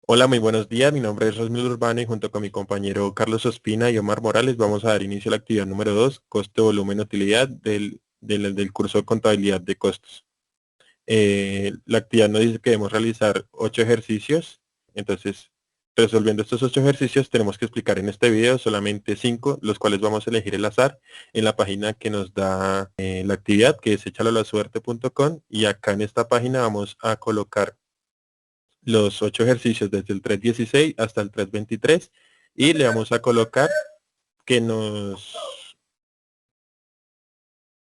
Hola, muy buenos días. Mi nombre es Rosmil Urbano y junto con mi compañero Carlos Ospina y Omar Morales vamos a dar inicio a la actividad número 2, costo, volumen, utilidad del curso de contabilidad de costos. La actividad nos dice que debemos realizar 8 ejercicios. Entonces, resolviendo estos 8 ejercicios tenemos que explicar en este video solamente 5, los cuales vamos a elegir el azar en la página que nos da la actividad, que es echalolasuerte.com, y acá en esta página vamos a colocar los 8 ejercicios desde el 3.16 hasta el 3.23 y le vamos a colocar que nos,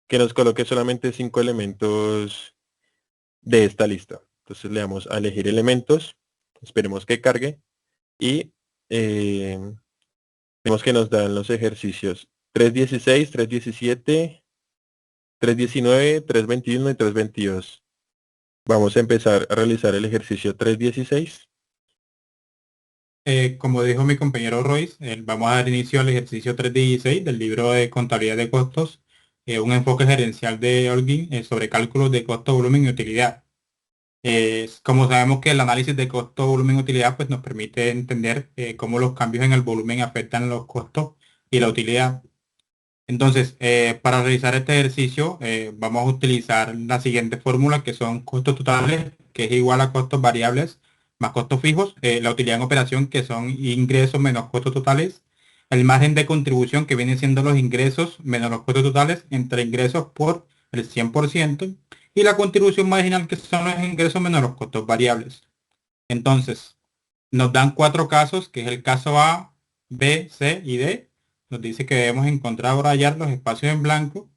que nos coloque solamente 5 elementos de esta lista. Entonces le damos a elegir elementos, esperemos que cargue y eh, vemos que nos dan los ejercicios 3.16, 3.17, 3.19, 3.21 y 3.22. Vamos a empezar a realizar el ejercicio 3.16. Como dijo mi compañero Royce, vamos a dar inicio al ejercicio 316 del libro de contabilidad de costos, un enfoque gerencial de Holguín sobre cálculos de costo, volumen y utilidad. Como sabemos que el análisis de costo, volumen y utilidad pues, nos permite entender cómo los cambios en el volumen afectan los costos y la utilidad. Entonces, para realizar este ejercicio vamos a utilizar la siguiente fórmula que son costos totales, que es igual a costos variables más costos fijos, la utilidad en operación que son ingresos menos costos totales, el margen de contribución que vienen siendo los ingresos menos los costos totales entre ingresos por el 100% y la contribución marginal que son los ingresos menos los costos variables. Entonces, nos dan cuatro casos, que es el caso A, B, C y D. Nos dice que debemos encontrar o hallar los espacios en blanco.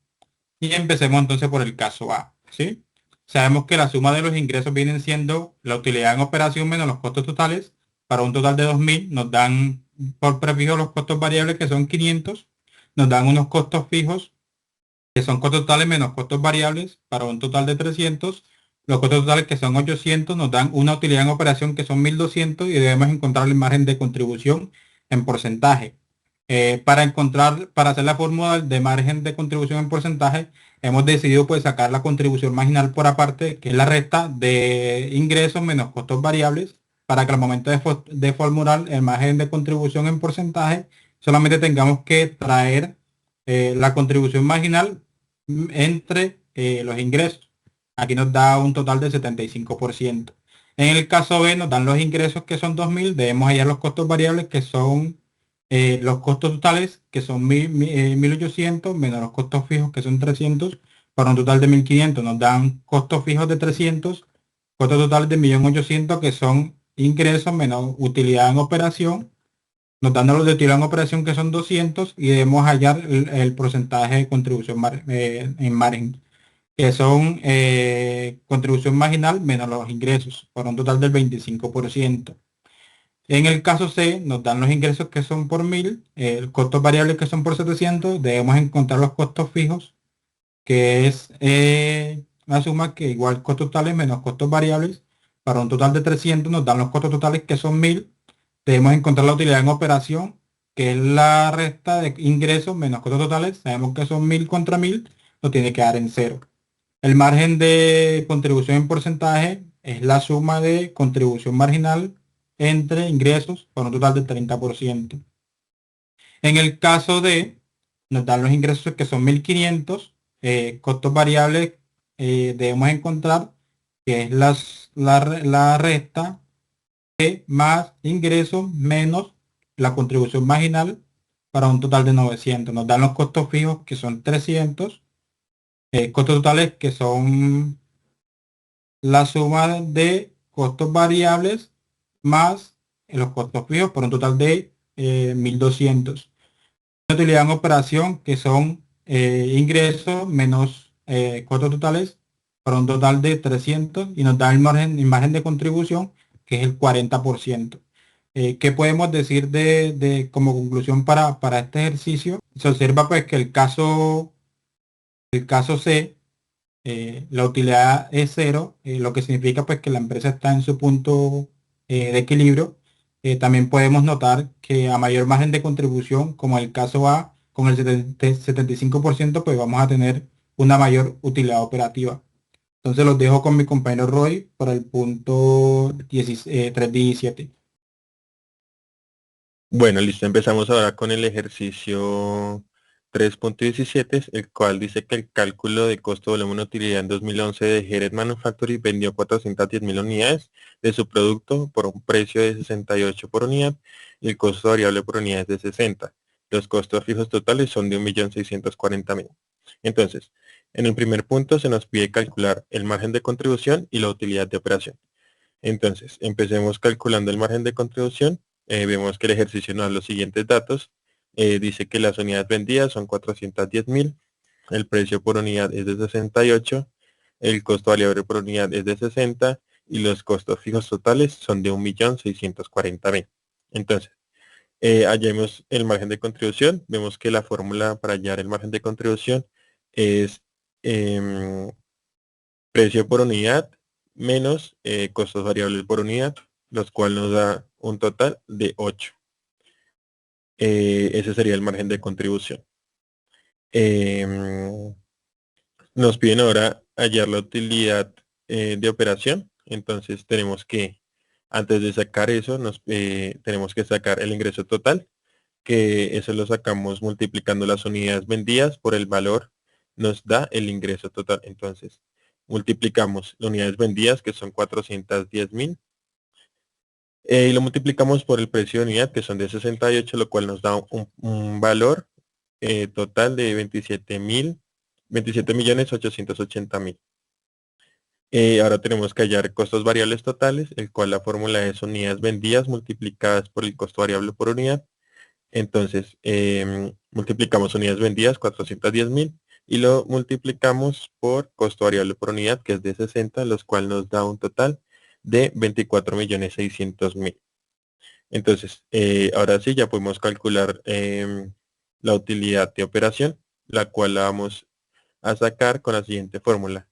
Y empecemos entonces por el caso A, ¿sí? Sabemos que la suma de los ingresos vienen siendo la utilidad en operación menos los costos totales. Para un total de 2.000 nos dan por prefijo los costos variables que son 500. Nos dan unos costos fijos que son costos totales menos costos variables para un total de 300. Los costos totales que son 800 nos dan una utilidad en operación que son 1.200 y debemos encontrar el margen de contribución en porcentaje. Para hacer la fórmula de margen de contribución en porcentaje, hemos decidido pues sacar la contribución marginal por aparte, que es la resta de ingresos menos costos variables, para que al momento de formular el margen de contribución en porcentaje, solamente tengamos que traer la contribución marginal entre los ingresos. Aquí nos da un total de 75%. En el caso B nos dan los ingresos que son 2.000, debemos hallar los costos variables que son los costos totales que son 1.800 menos los costos fijos que son 300 para un total de 1.500. Nos dan costos fijos de 300, costos totales de 1.800.000 que son ingresos menos utilidad en operación, nos dan los de utilidad en operación que son 200 y debemos hallar el porcentaje de contribución en margen, que son contribución marginal menos los ingresos, para un total del 25%. En el caso C, nos dan los ingresos que son por 1.000, costos variables que son por 700, debemos encontrar los costos fijos, que es la suma que igual costos totales menos costos variables, para un total de 300 nos dan los costos totales que son 1.000, debemos encontrar la utilidad en operación, que es la resta de ingresos menos costos totales, sabemos que son 1.000 contra 1.000, nos tiene que dar en cero. El margen de contribución en porcentaje es la suma de contribución marginal entre ingresos por un total de 30%. En el caso de, nos dan los ingresos que son 1.500, costos variables debemos encontrar que es la resta de más ingresos menos la contribución marginal para un total de 900. Nos dan los costos fijos que son 300, costos totales que son la suma de costos variables más los costos fijos por un total de 1.200. Utilidad en operación que son ingresos menos costos totales para un total de 300 y nos da el margen de contribución que es el 40%. ¿Qué podemos decir como conclusión para este ejercicio? Se observa pues que el caso C, la utilidad es cero, lo que significa pues que la empresa está en su punto de equilibrio. También podemos notar que a mayor margen de contribución, como el caso A, con el 75%, pues vamos a tener una mayor utilidad operativa. Entonces los dejo con mi compañero Roy para el punto 317. Bueno, listo, empezamos ahora con el ejercicio 3.17, el cual dice que el cálculo de costo volumen utilidad en 2011 de Jerez Manufacturing vendió 410.000 unidades de su producto por un precio de 68 por unidad y el costo variable por unidad es de 60. Los costos fijos totales son de 1.640.000. Entonces, en el primer punto se nos pide calcular el margen de contribución y la utilidad de operación. Entonces, empecemos calculando el margen de contribución. Vemos que el ejercicio nos da los siguientes datos. Dice que las unidades vendidas son 410.000, el precio por unidad es de 68, el costo variable por unidad es de 60 y los costos fijos totales son de 1.640.000. Entonces, hallemos el margen de contribución. Vemos que la fórmula para hallar el margen de contribución es em, precio por unidad menos costos variables por unidad, los cuales nos da un total de 8. Ese sería el margen de contribución. Nos piden ahora hallar la utilidad de operación. Entonces tenemos que, antes de sacar eso, tenemos que sacar el ingreso total, que eso lo sacamos multiplicando las unidades vendidas por el valor, nos da el ingreso total. Entonces, multiplicamos las unidades vendidas, que son 410.000, y lo multiplicamos por el precio de unidad, que son de 68, lo cual nos da un valor total de 27.880.000. Ahora tenemos que hallar costos variables totales, el cual la fórmula es unidades vendidas multiplicadas por el costo variable por unidad. Entonces, multiplicamos unidades vendidas, 410.000, y lo multiplicamos por costo variable por unidad, que es de 60, los cual nos da un total de 24.600.000. Entonces, ahora sí, ya podemos calcular la utilidad de operación, la cual la vamos a sacar con la siguiente fórmula.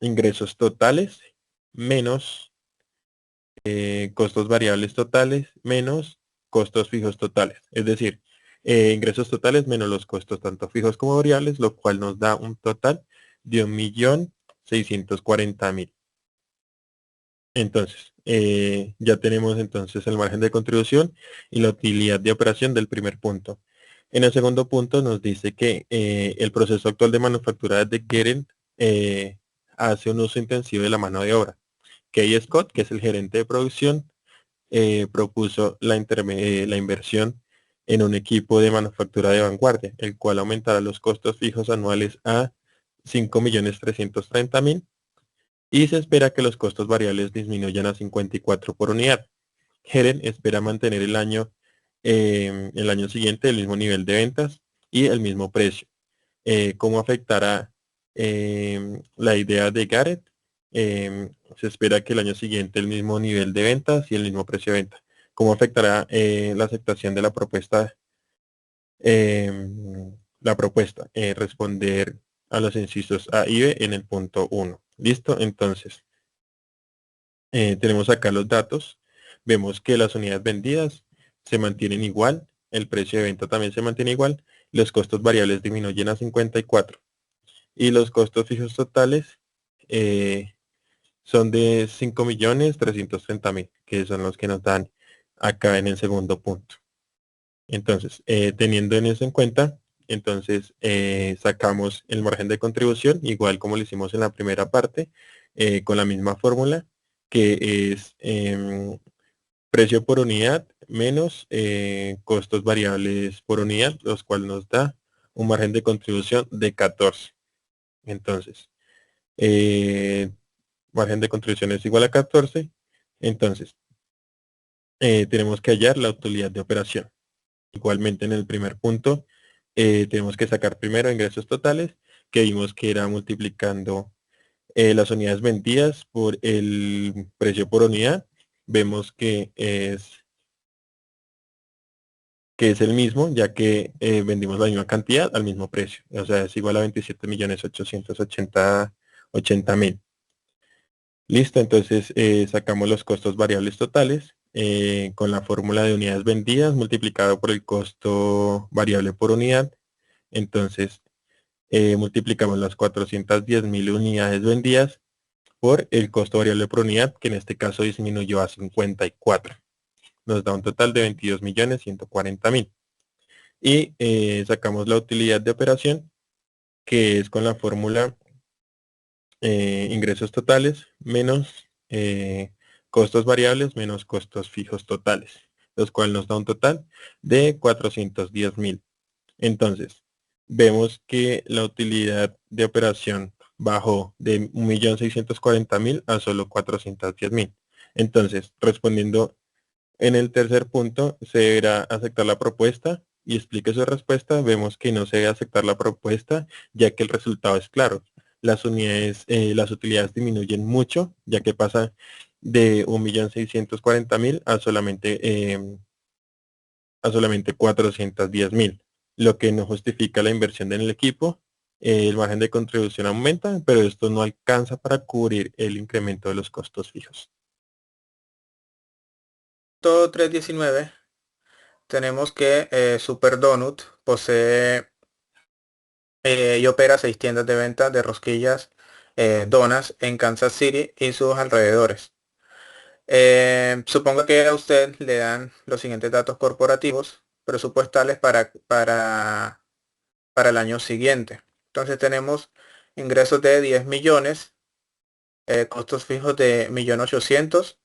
Ingresos totales menos costos variables totales menos costos fijos totales. Es decir, ingresos totales menos los costos tanto fijos como variables, lo cual nos da un total de 1.640.000. Entonces, ya tenemos entonces el margen de contribución y la utilidad de operación del primer punto. En el segundo punto nos dice que el proceso actual de manufactura de Geren hace un uso intensivo de la mano de obra. Kay Scott, que es el gerente de producción, propuso la inversión en un equipo de manufactura de vanguardia, el cual aumentará los costos fijos anuales a 5.330.000 y se espera que los costos variables disminuyan a 54 por unidad. Heren espera mantener el año siguiente el mismo nivel de ventas y el mismo precio. ¿Cómo afectará la idea de Garrett? Se espera que el año siguiente el mismo nivel de ventas y el mismo precio de venta. ¿Cómo afectará la aceptación de la propuesta? La propuesta, responder a los incisos A y B en el punto 1. ¿Listo? Entonces, tenemos acá los datos. Vemos que las unidades vendidas se mantienen igual, el precio de venta también se mantiene igual, los costos variables disminuyen a 54 y los costos fijos totales son de 5.330.000, que son los que nos dan acá en el segundo punto. Entonces, teniendo en eso en cuenta, entonces sacamos el margen de contribución, igual como lo hicimos en la primera parte, con la misma fórmula, que es precio por unidad menos costos variables por unidad, los cuales nos da un margen de contribución de 14. Entonces, eh, margen de contribución es igual a 14. Entonces, tenemos que hallar la utilidad de operación. Igualmente en el primer punto, tenemos que sacar primero ingresos totales, que vimos que era multiplicando las unidades vendidas por el precio por unidad. Vemos que es el mismo, ya que vendimos la misma cantidad al mismo precio. O sea, es igual a 27.880.000. Listo, entonces sacamos los costos variables totales con la fórmula de unidades vendidas multiplicado por el costo variable por unidad. Entonces, multiplicamos las 410.000 unidades vendidas por el costo variable por unidad, que en este caso disminuyó a 54. nos da un total de 22.140.000. Y sacamos la utilidad de operación, que es con la fórmula ingresos totales menos costos variables menos costos fijos totales, los cuales nos da un total de 410.000. Entonces, vemos que la utilidad de operación bajó de 1.640.000 a solo 410.000. Entonces, respondiendo en el tercer punto, se deberá aceptar la propuesta y explique su respuesta. Vemos que no se debe aceptar la propuesta, ya que el resultado es claro. Las utilidades disminuyen mucho, ya que pasa de 1.640.000 a solamente 410.000, lo que no justifica la inversión en el equipo. El margen de contribución aumenta, pero esto no alcanza para cubrir el incremento de los costos fijos. Todo 319 tenemos que Super Donut posee y opera 6 tiendas de venta de rosquillas, donas en Kansas City y sus alrededores. Supongo que a usted le dan los siguientes datos corporativos presupuestales para el año siguiente. Entonces tenemos ingresos de 10 millones, costos fijos de 1.800.000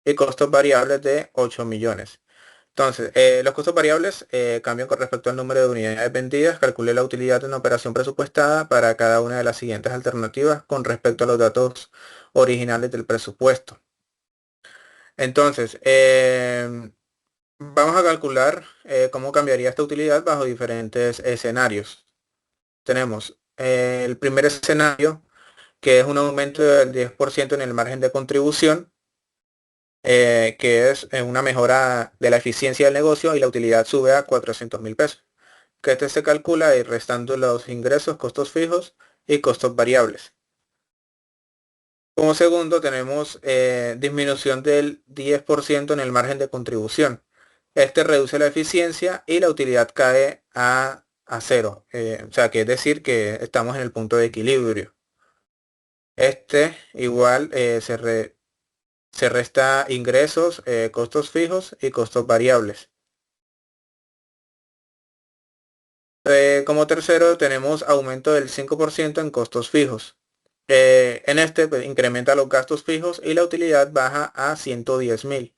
y costos variables de 8 millones. Entonces, los costos variables cambian con respecto al número de unidades vendidas. Calcule la utilidad de una operación presupuestada para cada una de las siguientes alternativas con respecto a los datos originales del presupuesto. Entonces, vamos a calcular cómo cambiaría esta utilidad bajo diferentes escenarios. Tenemos el primer escenario, que es un aumento del 10% en el margen de contribución, que es una mejora de la eficiencia del negocio y la utilidad sube a 400.000 pesos. Que este se calcula y restando los ingresos, costos fijos y costos variables. Como segundo tenemos disminución del 10% en el margen de contribución. Este reduce la eficiencia y la utilidad cae a cero. O sea, que es decir que estamos en el punto de equilibrio. Este igual se resta ingresos, costos fijos y costos variables. Como tercero tenemos aumento del 5% en costos fijos. En este pues, incrementa los gastos fijos y la utilidad baja a 110.000.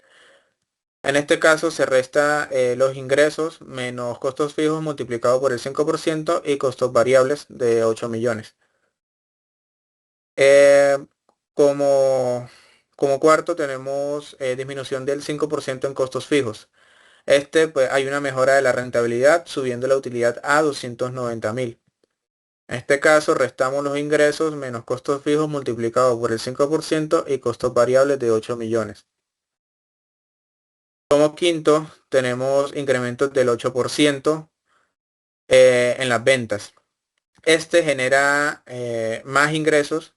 En este caso se resta los ingresos menos costos fijos multiplicado por el 5% y costos variables de 8 millones. Eh, como, como cuarto tenemos disminución del 5% en costos fijos. Pues hay una mejora de la rentabilidad subiendo la utilidad a 290.000. En este caso restamos los ingresos menos costos fijos multiplicados por el 5% y costos variables de 8 millones. Como quinto tenemos incrementos del 8% en las ventas. Este genera más ingresos,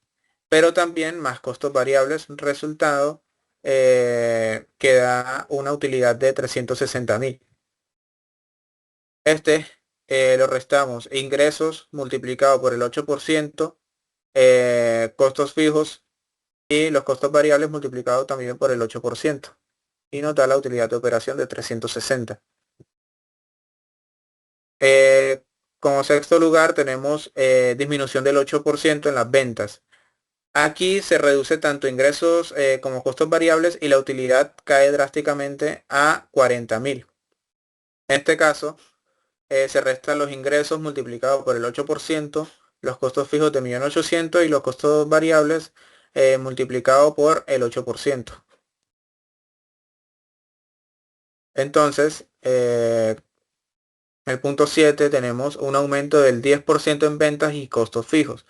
pero también más costos variables, resultado que da una utilidad de 360.000. Lo restamos ingresos multiplicado por el 8%, costos fijos y los costos variables multiplicados también por el 8%. Y nos da la utilidad de operación de 360. Como sexto lugar tenemos disminución del 8% en las ventas. Aquí se reduce tanto ingresos como costos variables y la utilidad cae drásticamente a 40.000. En este caso, se restan los ingresos multiplicados por el 8%, los costos fijos de 1.800.000 y los costos variables multiplicados por el 8%. Entonces, el punto 7 tenemos un aumento del 10% en ventas y costos fijos.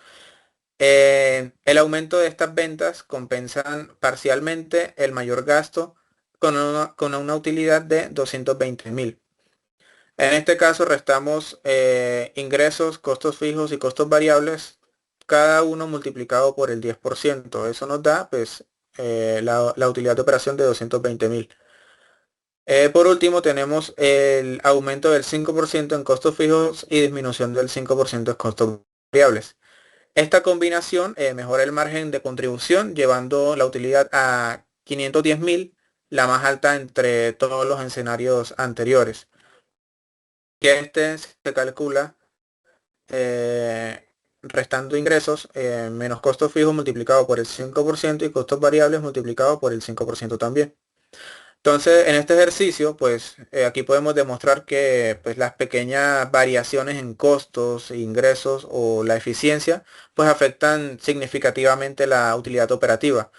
El aumento de estas ventas compensan parcialmente el mayor gasto con una utilidad de 220.000. En este caso restamos ingresos, costos fijos y costos variables, cada uno multiplicado por el 10%. Eso nos da pues la utilidad de operación de 220.000. Por último tenemos el aumento del 5% en costos fijos y disminución del 5% en costos variables. Esta combinación mejora el margen de contribución llevando la utilidad a 510.000 la más alta entre todos los escenarios anteriores. Que este se calcula restando ingresos menos costos fijos multiplicado por el 5% y costos variables multiplicado por el 5% también. Entonces, en este ejercicio, pues aquí podemos demostrar que pues, las pequeñas variaciones en costos, ingresos o la eficiencia, pues afectan significativamente la utilidad operativa.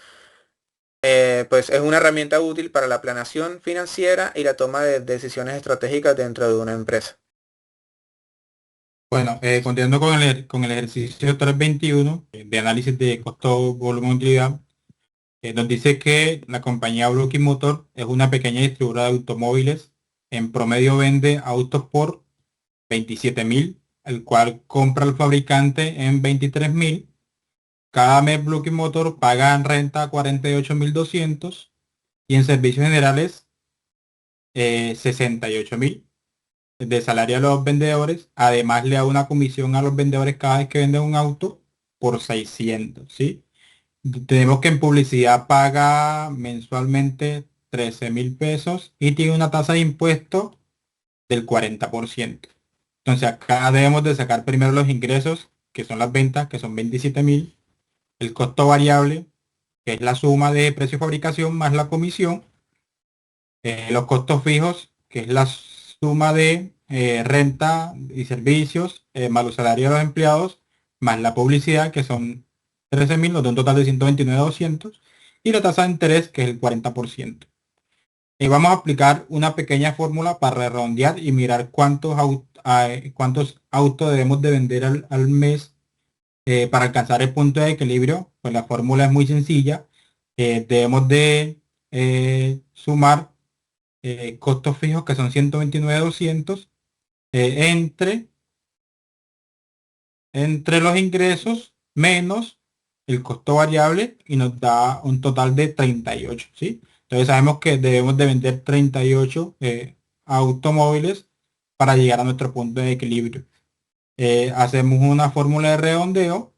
Pues es una herramienta útil para la planeación financiera y la toma de decisiones estratégicas dentro de una empresa. Bueno, continuando con el ejercicio 321 de análisis de costo, volumen, utilidad, nos dice que la compañía Blocky Motor es una pequeña distribuidora de automóviles. En promedio vende autos por 27.000, el cual compra el fabricante en 23.000. Cada mes Blocky Motor paga en renta 48.200 y en servicios generales 68.000 de salario a los vendedores. Además le da una comisión a los vendedores cada vez que venden un auto por 600, ¿sí? Tenemos que en publicidad paga mensualmente 13.000 pesos y tiene una tasa de impuesto del 40%. Entonces acá debemos de sacar primero los ingresos, que son las ventas, que son 27.000, el costo variable, que es la suma de precio de fabricación más la comisión, los costos fijos, que es la suma de renta y servicios, más los salarios de los empleados, más la publicidad, que son 13.000, nos da un total de 129.200, y la tasa de interés, que es el 40%. Vamos a aplicar una pequeña fórmula para redondear y mirar cuántos autos debemos de vender al mes para alcanzar el punto de equilibrio. Pues la fórmula es muy sencilla. Debemos de sumar costos fijos, que son 129.200, entre los ingresos menos el costo variable, y nos da un total de 38, ¿sí? Entonces sabemos que debemos de vender 38 automóviles para llegar a nuestro punto de equilibrio. Hacemos una fórmula de redondeo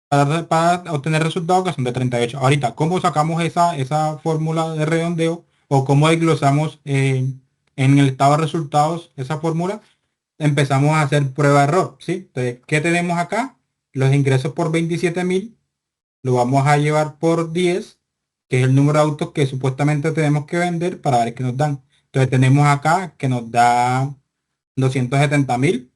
para obtener resultados que son de 38. Ahorita, ¿cómo sacamos esa fórmula de redondeo o cómo desglosamos en el estado de resultados esa fórmula? Empezamos a hacer prueba-error, ¿sí? Entonces, ¿qué tenemos acá? Los ingresos por 27.000, lo vamos a llevar por 10, que es el número de autos que supuestamente tenemos que vender para ver qué nos dan. Entonces tenemos acá que nos da 270.000,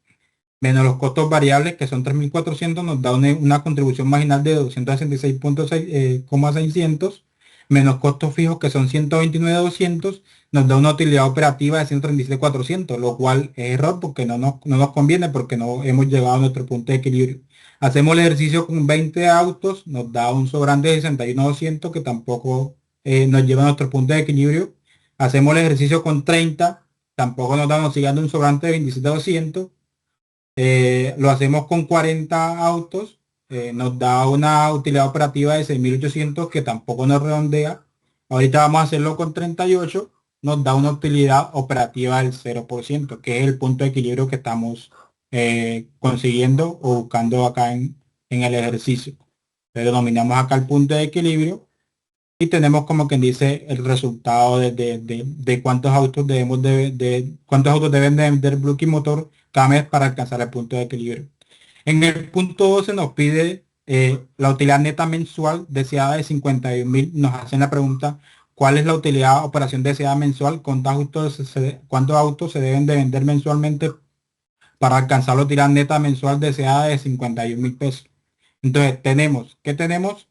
menos los costos variables, que son 3.400, nos da una contribución marginal de 266.600, menos costos fijos, que son 129.200, nos da una utilidad operativa de 137.400, lo cual es error porque no nos conviene, porque no hemos llegado a nuestro punto de equilibrio. Hacemos el ejercicio con 20 autos, nos da un sobrante de 61.200, que tampoco nos lleva a nuestro punto de equilibrio. Hacemos el ejercicio con 30, tampoco nos sigue dando un sobrante de 27.200. Lo hacemos con 40 autos, nos da una utilidad operativa de 6.800, que tampoco nos redondea. Ahorita vamos a hacerlo con 38, nos da una utilidad operativa del 0%, que es el punto de equilibrio que estamos consiguiendo o buscando acá en el ejercicio. Le denominamos acá el punto de equilibrio y tenemos, como quien dice, el resultado de cuántos autos cuántos autos deben de vender Blocky Motor cada mes para alcanzar el punto de equilibrio. En el punto 12 nos pide la utilidad neta mensual deseada de 51.000. Nos hacen la pregunta: ¿cuál es la utilidad operación deseada mensual? ¿Cuántos autos se deben de vender mensualmente para alcanzar la utilidad neta mensual deseada de 51.000 pesos? Entonces ¿qué tenemos?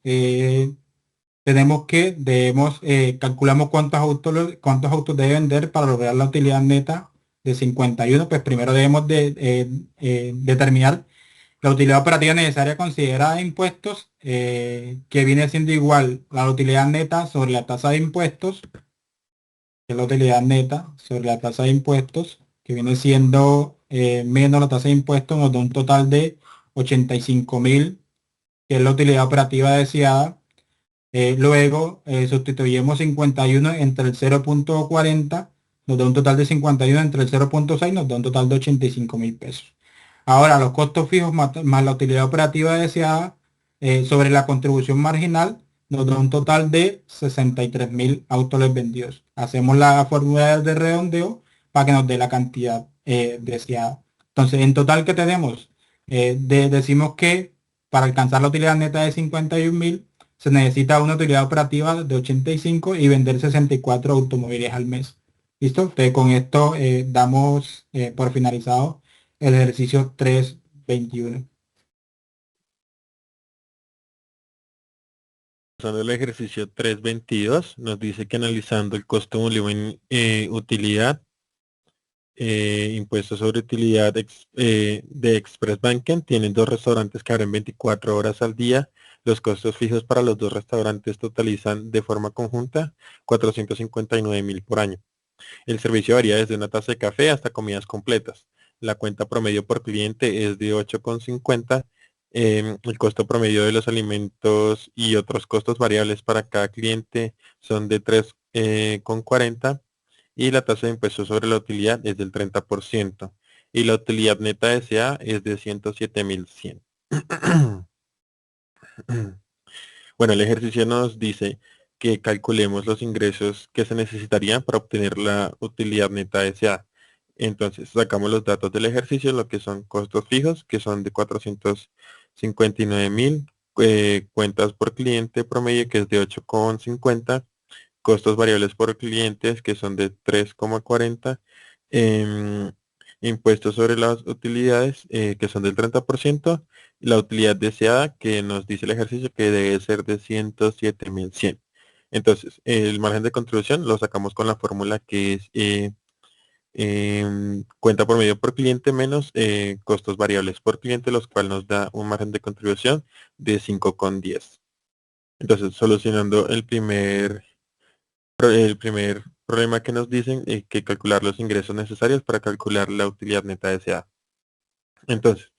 Calculamos cuántos autos debe vender para lograr la utilidad neta de 51. Pues primero debemos de determinar la utilidad operativa necesaria considerada de impuestos, que viene siendo igual la utilidad neta sobre la tasa de impuestos, que es la utilidad neta sobre la tasa de impuestos, que viene siendo menos la tasa de impuestos, nos da un total de 85.000, que es la utilidad operativa deseada. Luego sustituimos 51 entre el 0.40, nos da un total de 51 entre el 0.6, nos da un total de 85.000 pesos. Ahora los costos fijos más la utilidad operativa deseada sobre la contribución marginal nos da un total de 63.000 outlets vendidos. Hacemos la fórmula de redondeo para que nos dé la cantidad deseada. Entonces, en total que tenemos, decimos que para alcanzar la utilidad neta de 51.000, se necesita una utilidad operativa de 85 y vender 64 automóviles al mes. ¿Listo? Entonces, con esto damos por finalizado el ejercicio 3.21. Pasando al ejercicio 3.22, nos dice que analizando el costo volumen utilidad, impuestos sobre utilidad de Express Banking, tienen dos restaurantes que abren 24 horas al día. Los costos fijos para los dos restaurantes totalizan de forma conjunta 459.000 por año. El servicio varía desde una taza de café hasta comidas completas. La cuenta promedio por cliente es de 8,50. El costo promedio de los alimentos y otros costos variables para cada cliente son de 3,40 y la tasa de impuesto sobre la utilidad es del 30% y la utilidad neta SA es de 107.100. Bueno, el ejercicio nos dice que calculemos los ingresos que se necesitarían para obtener la utilidad neta SA. Entonces, sacamos los datos del ejercicio, lo que son costos fijos, que son de 459.000, cuentas por cliente promedio, que es de 8,50, costos variables por clientes, que son de 3,40, impuestos sobre las utilidades, que son del 30%, y la utilidad deseada, que nos dice el ejercicio que debe ser de 107.100. Entonces, el margen de contribución lo sacamos con la fórmula que es cuenta por medio por cliente menos costos variables por cliente, los cuales nos da un margen de contribución de 5,10. Entonces, solucionando el primer problema que nos dicen que calcular los ingresos necesarios para calcular la utilidad neta deseada. Entonces,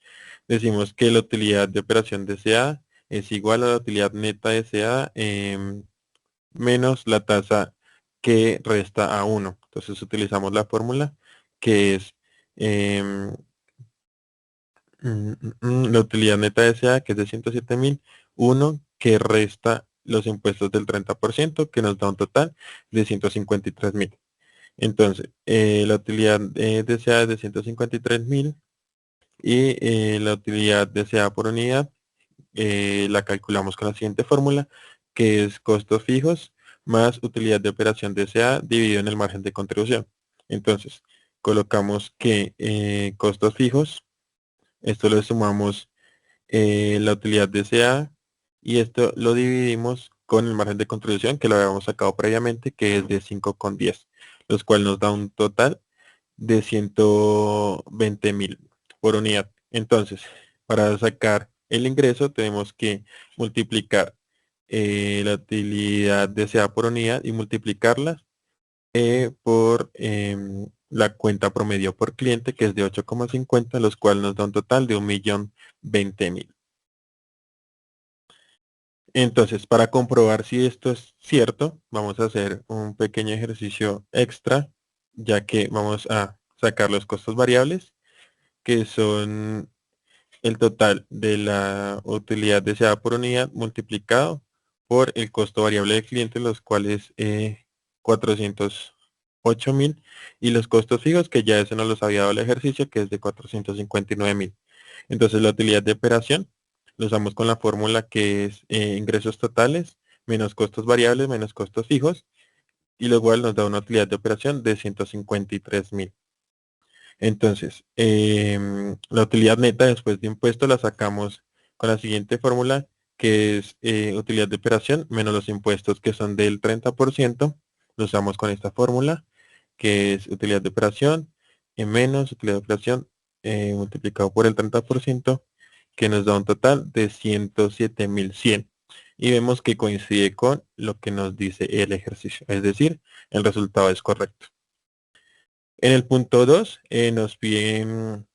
decimos que la utilidad de operación deseada es igual a la utilidad neta deseada menos la tasa que resta a 1. Entonces utilizamos la fórmula que es la utilidad neta deseada, que es de 107.000, 1 que resta los impuestos del 30%, que nos da un total de 153.000. Entonces, la utilidad deseada es de 153.000 y la utilidad deseada por unidad la calculamos con la siguiente fórmula, que es costos fijos más utilidad de operación deseada dividido en el margen de contribución. Entonces, colocamos que costos fijos, esto lo sumamos la utilidad deseada y esto lo dividimos con el margen de contribución que lo habíamos sacado previamente, que es de 5,10, los cuales nos da un total de 120.000 por unidad. Entonces, para sacar el ingreso tenemos que multiplicar la utilidad deseada por unidad y multiplicarla por la cuenta promedio por cliente, que es de 8,50, los cuales nos da un total de 1.020.000. Entonces, para comprobar si esto es cierto, vamos a hacer un pequeño ejercicio extra, ya que vamos a sacar los costos variables, que son el total de la utilidad deseada por unidad multiplicado por el costo variable del cliente, los cuales 408.000, y los costos fijos, que ya eso nos los había dado el ejercicio, que es de 459.000. Entonces la utilidad de operación lo usamos con la fórmula que es ingresos totales menos costos variables menos costos fijos, y lo cual nos da una utilidad de operación de 153.000. Entonces, la utilidad neta después de impuestos la sacamos con la siguiente fórmula, que es utilidad de operación menos los impuestos, que son del 30%. Lo usamos con esta fórmula, que es utilidad de operación menos utilidad de operación multiplicado por el 30%, que nos da un total de 107.100. Y vemos que coincide con lo que nos dice el ejercicio, es decir, el resultado es correcto. En el punto 2 nos piden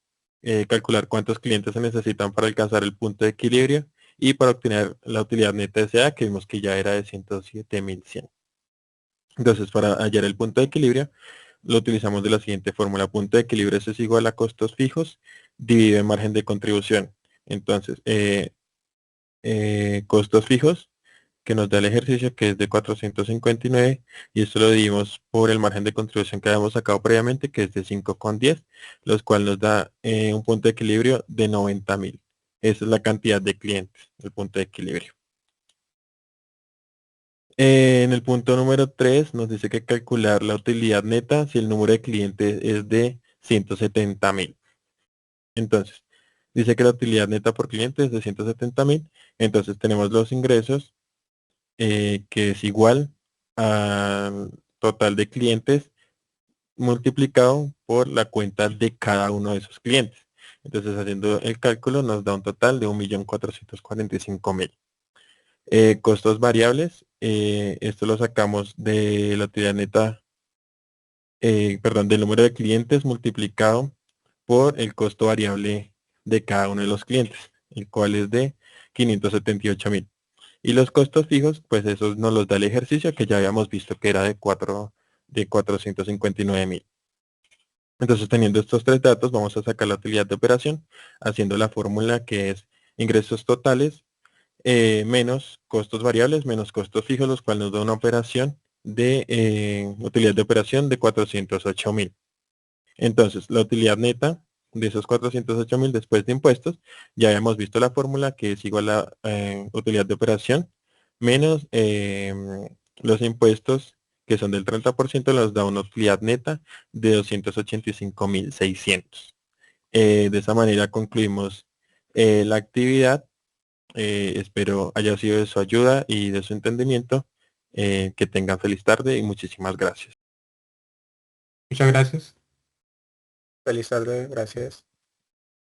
calcular cuántos clientes se necesitan para alcanzar el punto de equilibrio y para obtener la utilidad neta SA, que vimos que ya era de 107.100. Entonces, para hallar el punto de equilibrio, lo utilizamos de la siguiente fórmula. Punto de equilibrio es igual a costos fijos dividido en margen de contribución. Entonces, costos fijos que nos da el ejercicio, que es de 459, y esto lo dividimos por el margen de contribución que habíamos sacado previamente, que es de 5,10, los cual nos da un punto de equilibrio de 90.000. Esa es la cantidad de clientes, el punto de equilibrio. En el punto número 3 nos dice que calcular la utilidad neta si el número de clientes es de 170.000. Entonces, dice que la utilidad neta por cliente es de 170.000. Entonces tenemos los ingresos, que es igual al total de clientes multiplicado por la cuenta de cada uno de esos clientes. Entonces, haciendo el cálculo nos da un total de 1.445.000. Costos variables, esto lo sacamos de la utilidad neta, perdón, del número de clientes multiplicado por el costo variable de cada uno de los clientes, el cual es de 578.000. Y los costos fijos, pues esos nos los da el ejercicio que ya habíamos visto que era de 459.000. Entonces, teniendo estos tres datos, vamos a sacar la utilidad de operación haciendo la fórmula que es ingresos totales menos costos variables menos costos fijos, los cuales nos da una operación de utilidad de operación de 408.000. Entonces, la utilidad neta de esos 408.000 después de impuestos, ya habíamos visto la fórmula que es igual a utilidad de operación menos los impuestos que son del 30%, nos da una utilidad neta de 285.600. De esa manera concluimos la actividad. Espero haya sido de su ayuda y de su entendimiento. Que tengan feliz tarde y muchísimas gracias. Muchas gracias. Feliz tarde, gracias.